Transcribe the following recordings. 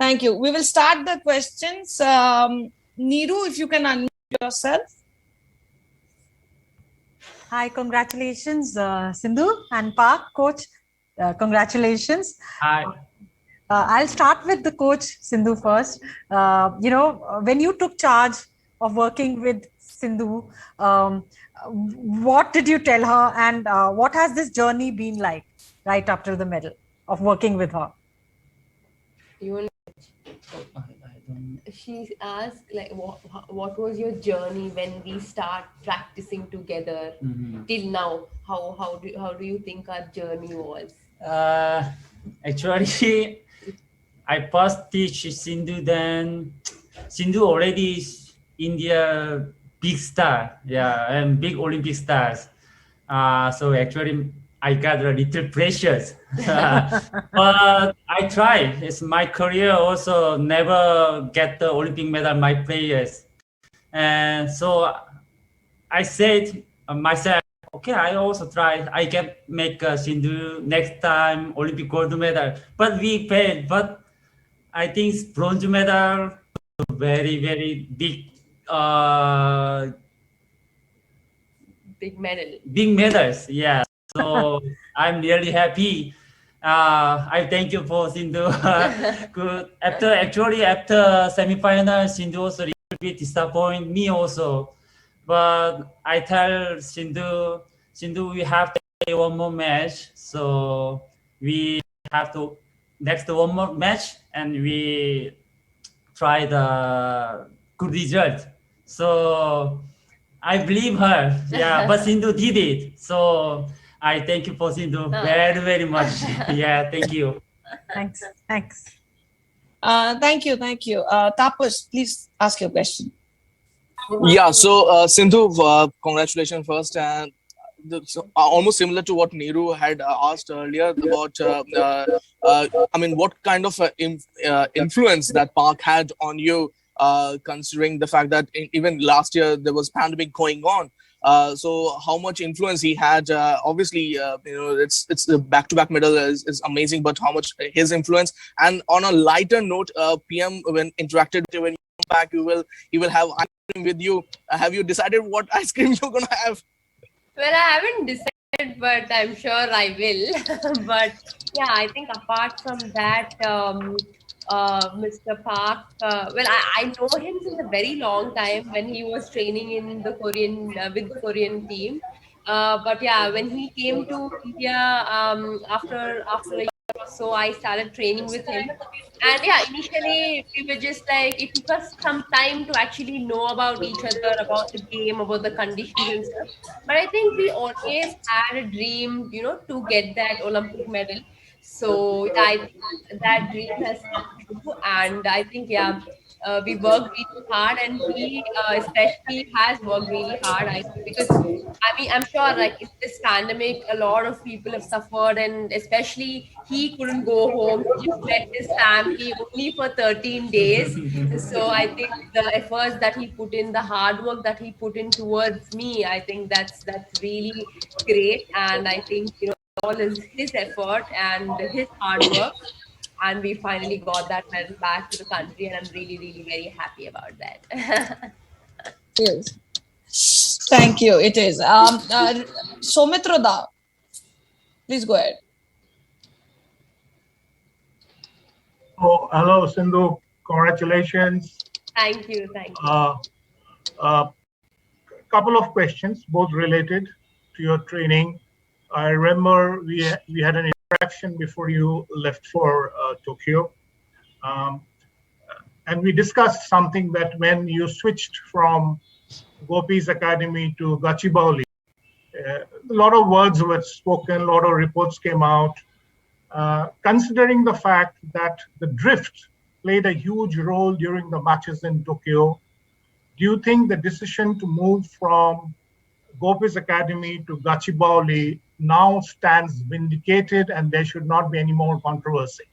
Thank you. We will start the questions. Neeru, if you can unmute yourself. Hi, congratulations, Sindhu and Park, coach. Congratulations. Hi. I'll start with the coach, Sindhu, first. When you took charge of working with Sindhu, what did you tell her, and what has this journey been like right after the medal of working with her? She asked, like, what was your journey when we start practicing together till now? How do you think our journey was? Actually, I first teach Sindhu, then Sindhu already is India big star, and big Olympic stars. So actually, I got a little precious, but I try. It's my career also never get the Olympic medal. My players, and so I said myself, okay, I also try. I can make Sindhu next time Olympic gold medal, but we failed. But I think bronze medal, very very big. Big medals, yeah. So I'm really happy. I thank you for Sindhu. Good. After semi-final, Sindhu also a little bit disappoint me also. But I tell Sindhu, we have to play one more match. So we have to next one more match, and we try the good result. So I believe her, but Sindhu did it. So I thank you for Sindhu very, very much. Thank you. Thanks. Thank you. Tapas, please ask your question. Yeah, so Sindhu, congratulations first. And almost similar to what Neeru had asked earlier about, what kind of influence that Park had on you, considering the fact that even last year there was pandemic going on. So how much influence he had? Obviously, it's the back-to-back medal is amazing, but how much his influence? And on a lighter note, PM when interacted when you come back, he will have ice cream with you. Have you decided what ice cream you're gonna have? Well, I haven't decided, but I'm sure I will. But yeah, I think apart from that, Mr. Park, I know him since a very long time when he was training in the Korean with the Korean team. But yeah, when he came to India after a year or so, I started training with him. And yeah, initially we were just like, it took us some time to actually know about each other, about the game, about the conditions and stuff. But I think we always had a dream, to get that Olympic medal. So yeah, I think that dream has come true. And I think, we worked really hard, and he especially has worked really hard. I think because I'm sure like in this pandemic, a lot of people have suffered, and especially he couldn't go home. He just met his family only for 13 days. So I think the efforts that he put in, the hard work that he put in towards me, I think that's really great. And I think all is his effort and his hard work. And we finally got that medal back to the country, and I'm really, really very happy about that. Yes. Thank you. It is. Somitroda, please go ahead. Oh, hello, Sindhu. Congratulations. Thank you. Couple of questions, both related to your training. I remember we had an interaction before you left for Tokyo. And we discussed something that when you switched from Gopi's Academy to Gachibowli, a lot of words were spoken, a lot of reports came out. Considering the fact that the drift played a huge role during the matches in Tokyo, do you think the decision to move from Gopi's Academy to Gachibowli now stands vindicated and there should not be any more controversy?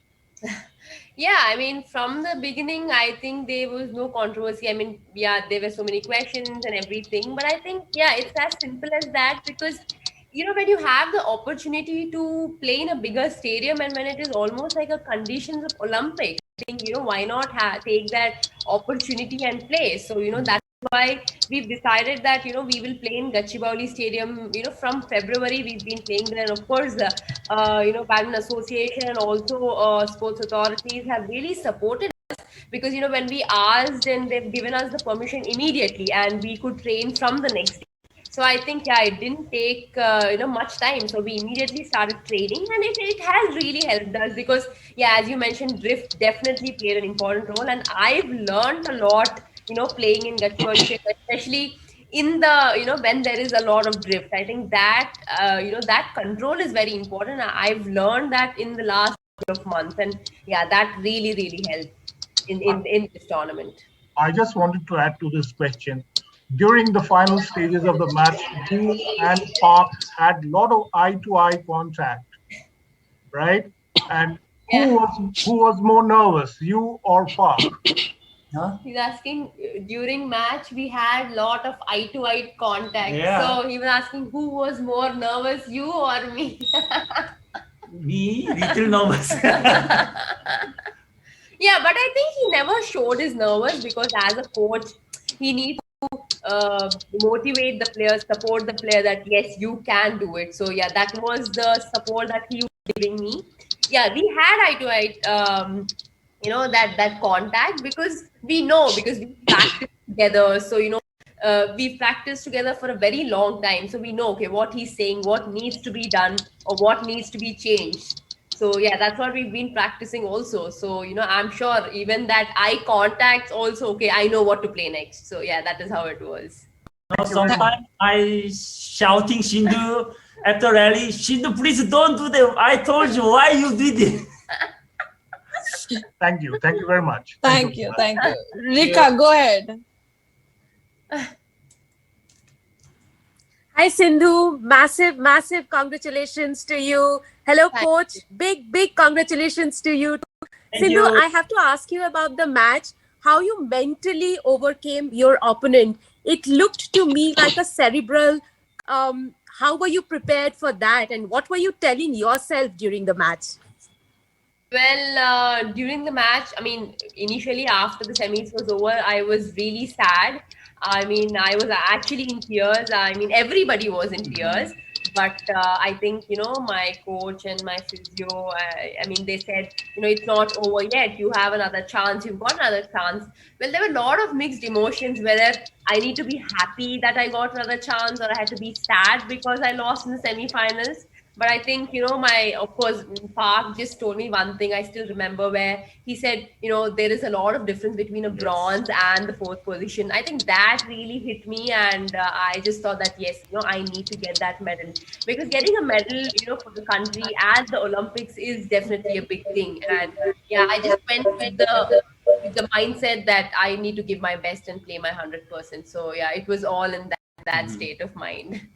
Yeah, from the beginning, I think there was no controversy. There were so many questions and everything, but I think, it's as simple as that, because, when you have the opportunity to play in a bigger stadium and when it is almost like a conditions of Olympics, think, why not take that opportunity and play? So, that's why we've decided that, we will play in Gachibowli Stadium, from February we've been playing there. And of course, Badminton Association and also sports authorities have really supported because, when we asked and they've given us the permission immediately and we could train from the next day. So I think, it didn't take, much time. So we immediately started training and it has really helped us because, as you mentioned, drift definitely played an important role. And I've learned a lot, playing in Gachibowli, especially in the, when there is a lot of drift. I think that, that control is very important. I've learned that in the last couple of months. And that really, really helped in this tournament. I just wanted to add to this question. During the final stages of the match, you and Park had a lot of eye-to-eye contact, right? And who was more nervous, you or Park? Huh? He's asking, during match we had lot of eye-to-eye contact. Yeah. So he was asking who was more nervous, you or me? Me, little nervous. Yeah, but I think he never showed his nervous because as a coach, he needs to motivate the players, support the player that yes, you can do it. So that was the support that he was giving me. Yeah, we had eye to eye, that contact because we we practiced together. So we practiced together for a very long time. So we know what he's saying, what needs to be done, or what needs to be changed. So that's what we've been practicing also. So I'm sure even that eye contacts also, I know what to play next. So that is how it was. Sometimes I shouting Sindhu after rally, Sindhu, please don't do that. I told you why you did it. Thank you very much. Thank you. Rika, go ahead. Hi Sindhu, massive congratulations to you. Hello coach, big congratulations to you. Sindhu, I have to ask you about the match, how you mentally overcame your opponent. It looked to me like a cerebral. How were you prepared for that and what were you telling yourself during the match? Well, during the match, initially after the semis was over, I was really sad. I was actually in tears. Everybody was in tears. But I think, my coach and my physio, they said, it's not over yet. You have another chance. You've got another chance. Well, there were a lot of mixed emotions, whether I need to be happy that I got another chance or I had to be sad because I lost in the semifinals. But I think, of course, Park just told me one thing I still remember where he said, there is a lot of difference between a bronze and the fourth position. I think that really hit me. And I just thought that, yes, I need to get that medal. Because getting a medal, for the country at the Olympics is definitely a big thing. And I just went with the mindset that I need to give my best and play my 100%. So it was all in that state of mind.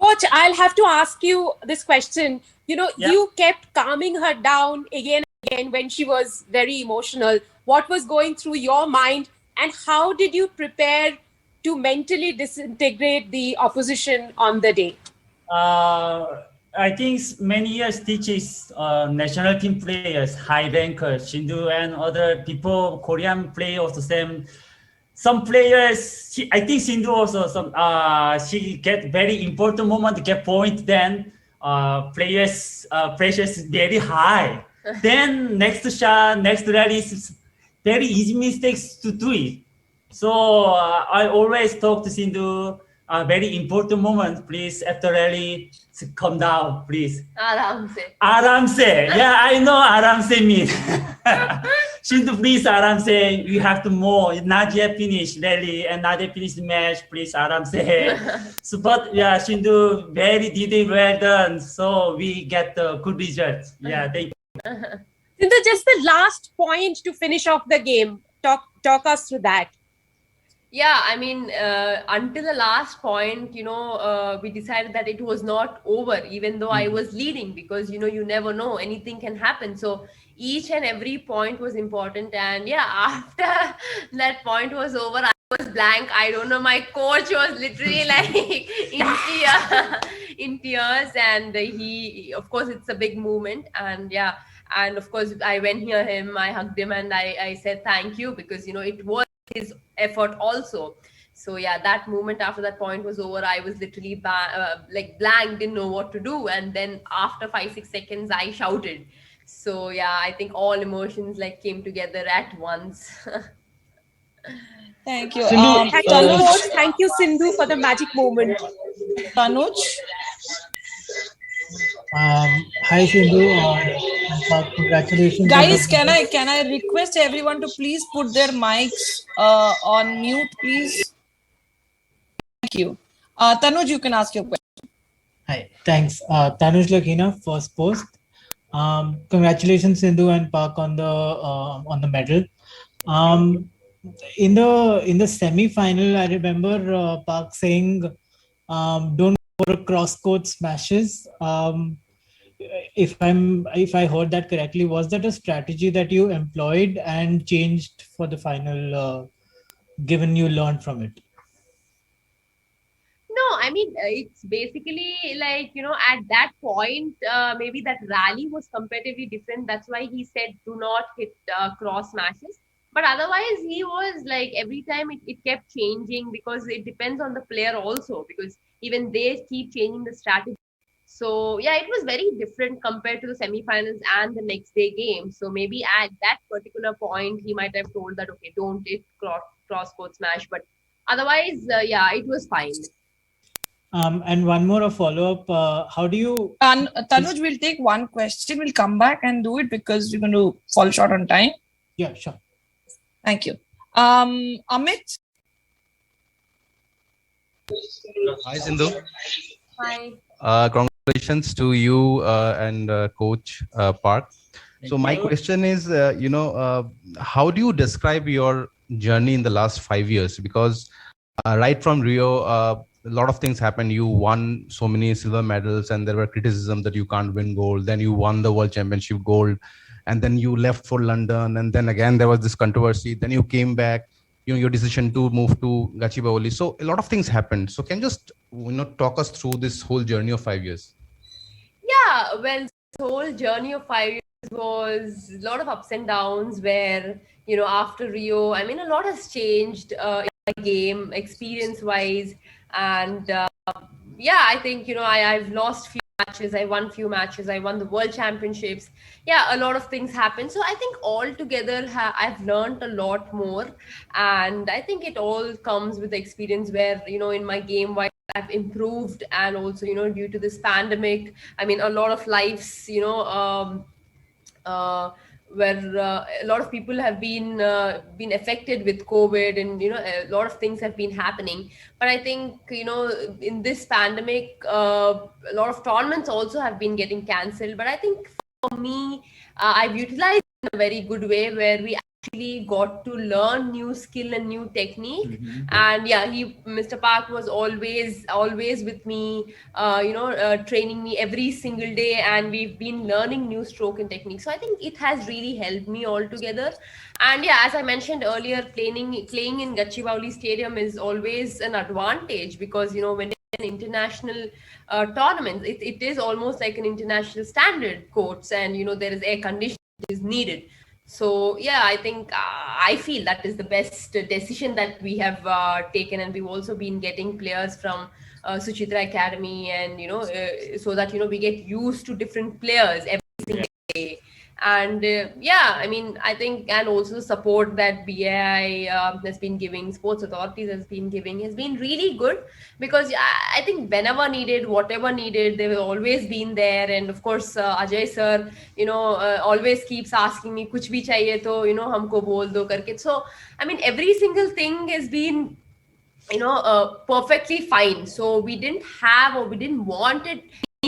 Coach, I'll have to ask you this question. You kept calming her down again and again when she was very emotional. What was going through your mind and how did you prepare to mentally disintegrate the opposition on the day? I think many years teaches national team players, high rankers, Sindhu and other people, Korean play also same. Some players, I think Sindhu also, she get very important moment to get point, then players pressure is very high. Then next shot, next rally is very easy mistakes to do it. So I always talk to Sindhu, very important moment, please, after rally, calm down, please. Aram se. Aram se. Yeah, I know Aram se means. Sindhu, please, Aram se. You have to more. Not yet finished rally and not yet finished match, please, Aram se. So, but Sindhu, very detailed, well done. So we get the good results. Yeah, thank you. Sindhu, just the last point to finish off the game. Talk us through that. Yeah, until the last point, we decided that it was not over, even though I was leading because, you never know, anything can happen. So each and every point was important. And after that point was over, I was blank. I don't know. My coach was literally like in tears. And he, of course, it's a big movement. And And of course, I went near him, I hugged him, and I said thank you, because it was his effort also. So yeah, that moment after that point was over, I was literally like blank, didn't know what to do. And then after 5-6 seconds, I shouted. So yeah, I think all emotions like came together at once. Thank you. Thank you, Tanuj, coach. Thank you, Sindhu, for the magic moment. Tanuj, Hi Sindhu, congratulations. guys, can I request everyone to please put their mics on mute, please? Thank you. Tanuj, you can ask your question. Hi, thanks. Tanuj Lakina, first post. Congratulations Sindhu and Park on the medal. In the semi-final, I remember Park saying, "Don't go for cross-court smashes." If I heard that correctly, was that a strategy that you employed and changed for the final, given you learned from it? No, I mean, it's basically like, at that point, maybe that rally was comparatively different. That's why he said, do not hit cross smashes. But otherwise, he was like, every time it kept changing, because it depends on the player also, because even they keep changing the strategy. So yeah, it was very different compared to the semifinals and the next day game. So maybe at that particular point, he might have told that, okay, don't hit cross court smash. But otherwise, yeah, it was fine. And one more a follow-up. How do you... Tanuj, we'll take one question. We'll come back and do it because we're going to fall short on time. Yeah, sure. Thank you. Amit? Hi, Sindhu. Hi. Congratulations to you and Coach Park. So my question is, how do you describe your journey in the last 5 years? Because right from Rio, a lot of things happened. You won so many silver medals, and there were criticism that you can't win gold. Then you won the World Championship gold, and then you left for London, and then again there was this controversy. Then you came back. Your decision to move to Gachibowli. So a lot of things happened. So can you just talk us through this whole journey of 5 years? Yeah, well, this whole journey of 5 years was a lot of ups and downs where, after Rio, I mean, a lot has changed in the game, experience-wise. And yeah, I think, I've lost few matches, I won few matches, I won the World Championships. Yeah, a lot of things happened. So I think altogether, I've learned a lot more. And I think it all comes with the experience where, in my game, I've improved, and also due to this pandemic, I mean, a lot of lives where a lot of people have been affected with COVID, and a lot of things have been happening. But I think in this pandemic, a lot of tournaments also have been getting cancelled. But I think for me, I've utilized in a very good way, where we actually got to learn new skill and new technique. And yeah, Mr. Park was always with me, training me every single day, and we've been learning new stroke and technique. So I think it has really helped me altogether. And yeah, as I mentioned earlier, playing in Gachibowli Stadium is always an advantage, because when an international tournament, it is almost like an international standard courts, and there is air conditioning is needed. So yeah, I think I feel that is the best decision that we have taken. And we've also been getting players from Suchitra Academy, and so that we get used to different players every single day. And yeah, I mean, I think, and also the support that BAI has been giving, Sports Authorities has been giving, has been really good. Because I think whenever needed, whatever needed, they've always been there. And of course, Ajay sir, always keeps asking me, kuch bhi chahiye to, humko bol do karke. So, I mean, every single thing has been, perfectly fine. So we didn't have, or we didn't want it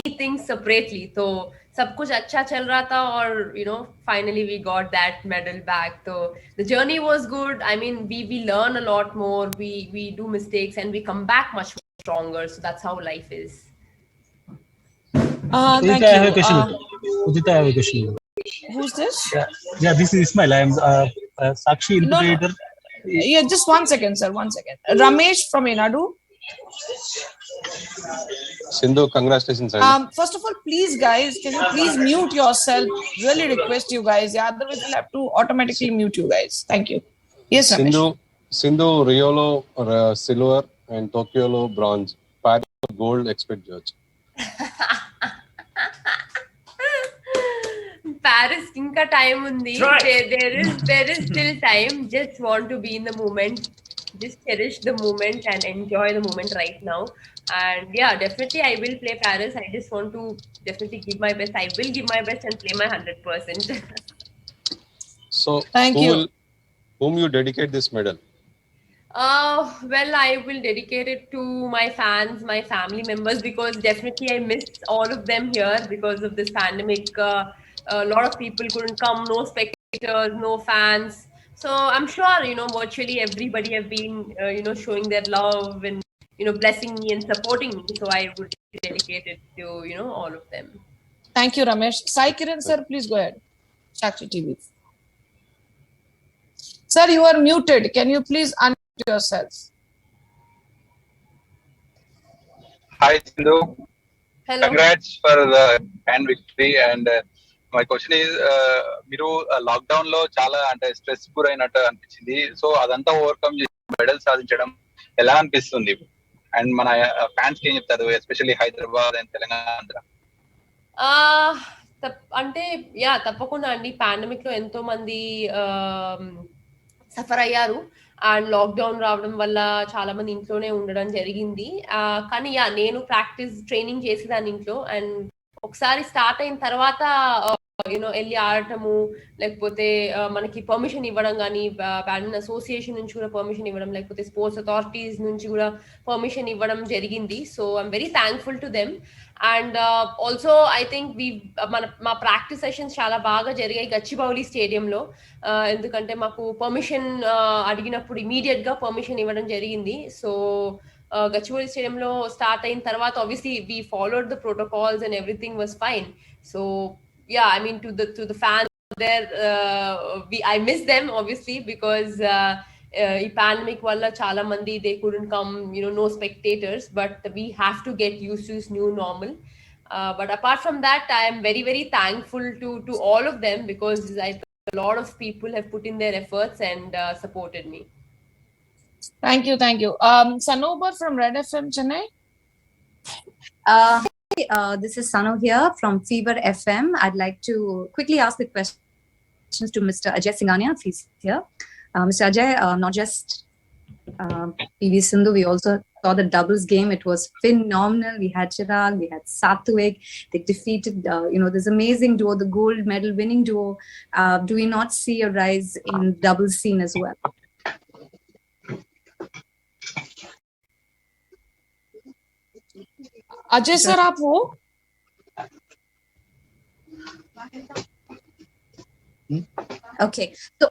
anything separately. So सब कुछ अच्छा चल रहा था, और finally we got that medal back. So the journey was good. I mean, we learn a lot more, we do mistakes, and we come back much more stronger. So that's how life is. Thank you. I have a question. Udita, I have a question. Who's this? Yeah, this is Ismail. I am Sakshi interpreter. Yeah, just 1 second, sir. 1 second. Ramesh from Enadu. Sindhu, congratulations. First of all, please, guys, can you please mute yourself? Really request you guys. Yeah, otherwise we'll have to automatically mute you guys. Thank you. Yes, Ramesh. Sindhu, Riolo silver and Tokyo bronze. Paris gold, expert judge. Paris inka time undi. There is still time. Just want to be in the moment. Just cherish the moment and enjoy the moment right now. And yeah, definitely I will play Paris. I just want to definitely give my best. I will give my best and play my 100%. So thank you. Whom you dedicate this medal? Well, I will dedicate it to my fans, my family members, because definitely I missed all of them here because of this pandemic. A lot of people couldn't come, no spectators, no fans. So I'm sure, virtually everybody have been, showing their love and, blessing me and supporting me. So I would dedicate it to, all of them. Thank you, Ramesh. Sai Kiran, sir, please go ahead. Shakti TV. Sir, you are muted. Can you please unmute yourself? Hi, Sindhu. Hello. Congrats for the grand victory. And my question is, మీరు lockdown లో చాలా అంటే stress గురైనట్టు అనిపించింది. So అదంతా overcome చేసి medal సాధించడం ఎలా అనిపిస్తుంది? అండ్ మన ఫ్యాన్స్ కి ఏం చెప్తారు, ఎస్పెషల్లీ హైదరాబాద్ అండ్ తెలంగాణ? అంటే తప్పకుండా అండి. పాండమిక్ లో ఎంతో మంది సఫర్ అయ్యారు అండ్ లాక్డౌన్ రావడం వల్ల చాలా మంది ఇంట్లోనే ఉండడం జరిగింది. కానీ నేను ట్రైనింగ్ చేసేదాన్ని ఇంట్లో. అండ్ ఒకసారి స్టార్ట్ అయిన తర్వాత వెళ్ళి ఆడటము, లేకపోతే మనకి పర్మిషన్ ఇవ్వడం కానీ, బ్యాడ్మింటన్ అసోసియేషన్ నుంచి కూడా పర్మిషన్ ఇవ్వడం, లేకపోతే స్పోర్ట్స్ అథారిటీస్ నుంచి కూడా పర్మిషన్ ఇవ్వడం జరిగింది. So I'm very thankful to them. And also I think మా ప్రాక్టీస్ సెషన్స్ చాలా బాగా జరిగాయి గచ్చిబౌలి స్టేడియంలో. ఎందుకంటే మాకు పర్మిషన్ అడిగినప్పుడు ఇమీడియట్ గా పర్మిషన్ ఇవ్వడం జరిగింది. సో గచ్చిబౌలి స్టేడియంలో స్టార్ట్ అయిన తర్వాత obviously we followed the protocols and everything was fine. So I mean to the fans there, I miss them obviously because ఈ pandemic వల్ల చాలా మంది they couldn't come, no spectators, but we have to get used to this new normal. But apart from that, I am very, very thankful to all of them because a lot of people have put in their efforts and supported me. Thank you. Sanobar from Red FM Chennai. This is Sanu here from Fever FM. I'd like to quickly ask the questions to Mr. Ajay Singhania, if he's here. Mr. Ajay, not just PV Sindhu, we also saw the doubles game. It was phenomenal. We had Chirag, we had Satwik. They defeated, this amazing duo, the gold medal winning duo. Do we not see a rise in doubles scene as well? Ajay sir आप हो? Okay, so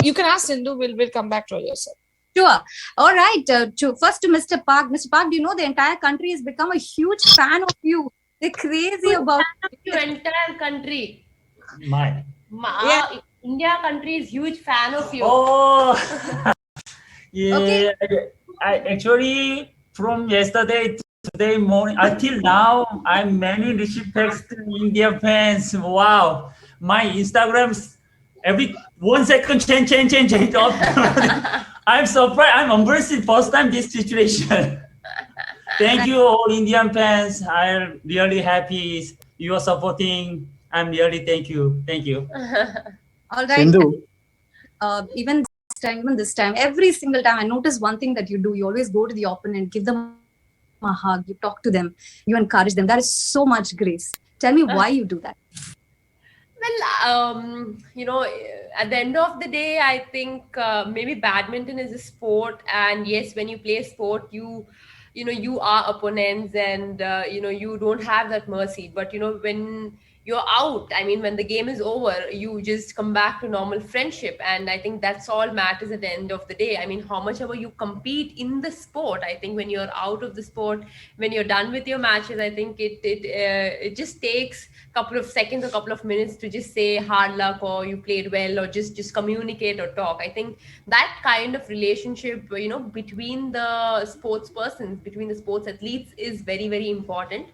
you can ask Sindhu. We'll come back to Ajay sir. Sure. All right. First to Mr. Park. Mr. Park, do you know the entire country has become a huge fan of you? They're crazy about you. Entire country. Yeah. India country is huge fan of you. Oh. Yeah. Okay. I actually from yesterday. Today morning until now, I'm many respects to India fans. Wow, my Instagrams every 1 second change off. I'm surprised. I'm embarrassed first time this situation. Thank you all Indian fans. I'm really happy you are supporting. I'm really thank you. All right. Sindhu. Even this time, every single time, I notice one thing that you do. You always go to the opponent, give them a hug, you talk to them, you encourage them. That is so much grace. Tell me why you do that. Well, at the end of the day, I think maybe badminton is a sport, and yes, when you play sport, you are opponents, and you don't have that mercy. But when you're out. I mean, when the game is over, you just come back to normal friendship. And I think that's all matters at the end of the day. I mean, how much ever you compete in the sport, I think when you're out of the sport, when you're done with your matches, I think it just takes a couple of seconds, a couple of minutes to just say hard luck, or you played well, or just communicate or talk. I think that kind of relationship, between the sports persons, between the sports athletes is very, very important.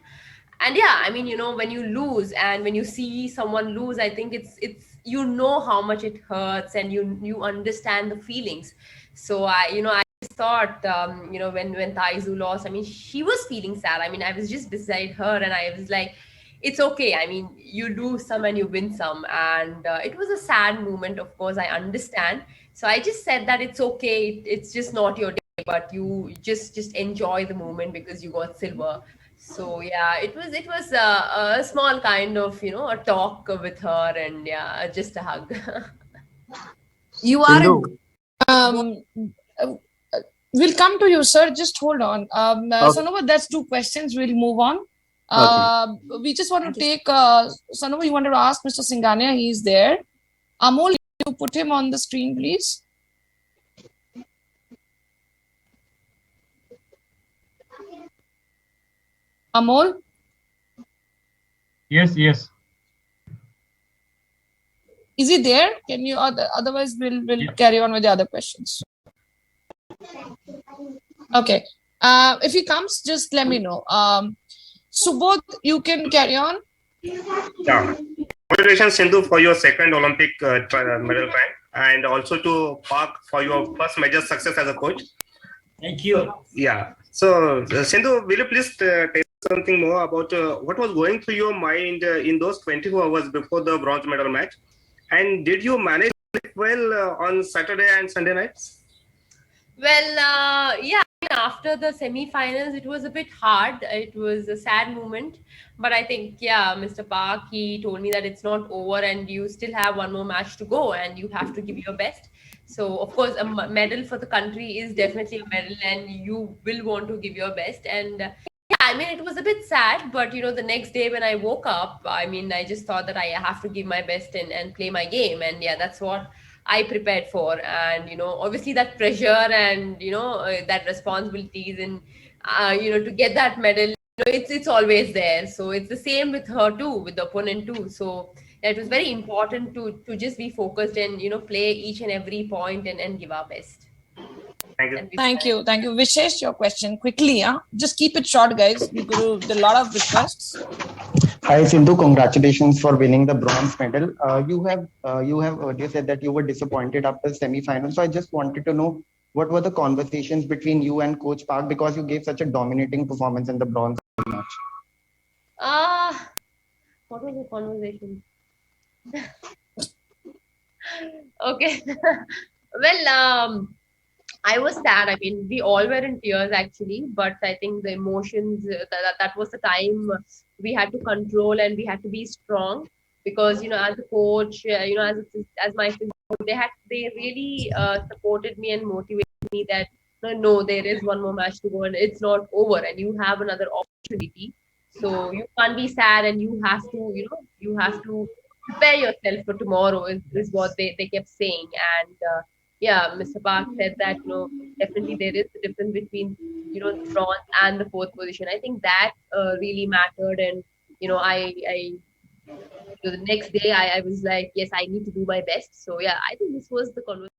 And yeah, I mean, when you lose and when you see someone lose, I think it's how much it hurts, and you understand the feelings. So I just thought, when Taizu lost, I mean, she was feeling sad. I mean, I was just beside her and I was like, it's okay. I mean, you lose some and you win some. And it was a sad moment, of course, I understand. So I just said that it's okay. It's just not your day, but you just enjoy the moment because you got silver. So yeah, it was a small kind of, a talk with her, and yeah, just a hug. You are we'll come to you, sir. Just hold on. Chandravva, that's 2 questions. We'll move on. We just want to take Chandravva, you wanted to ask Mr. Singhania, he's there. Amol, you put him on the screen, please. Amol? Yes. Is he there? Can you, otherwise we'll carry on with the other questions. Okay. If he comes, just let me know. Subodh, you can carry on. Yeah. Congratulations, Sindhu, for your second Olympic medal rank, and also to Park for your first major success as a coach. Thank you. Yeah. So, Sindhu, will you please tell something more about what was going through your mind in those 24 hours before the bronze medal match? And did you manage it well on Saturday and Sunday nights? Well, yeah, after the semi-finals, it was a bit hard. It was a sad moment. But I think, yeah, Mr. Park, he told me that it's not over and you still have one more match to go and you have to give your best. So, of course, a medal for the country is definitely a medal and you will want to give your best. And yeah, I mean, it was a bit sad, but, the next day when I woke up, I mean, I just thought that I have to give my best and play my game. And yeah, that's what I prepared for. And, obviously that pressure and, that responsibilities and, to get that medal, it's always there. So it's the same with her too, with the opponent too. So yeah, it was very important to just be focused and, play each and every point and give our best. Thank you. Thank you. Vishesh, your question quickly. Just keep it short, guys. There are a lot of requests. Hi, Sindhu. Congratulations for winning the bronze medal. You have earlier said that you were disappointed after semi-final. So I just wanted to know what were the conversations between you and Coach Park, because you gave such a dominating performance in the bronze match. What was the conversation? Okay. Well, I was sad. I mean, we all were in tears actually, but I think the emotions, that was the time we had to control and we had to be strong, because, as a coach, as my physio, they really supported me and motivated me that no, there is one more match to go and it's not over and you have another opportunity. So you can't be sad and you have to prepare yourself for tomorrow is what they kept saying. And yeah, Mr. Park said that, definitely there is a difference between, the bronze and the 4th position. I think that really mattered. And, the next day I was like, yes, I need to do my best. So yeah, I think this was the conversation.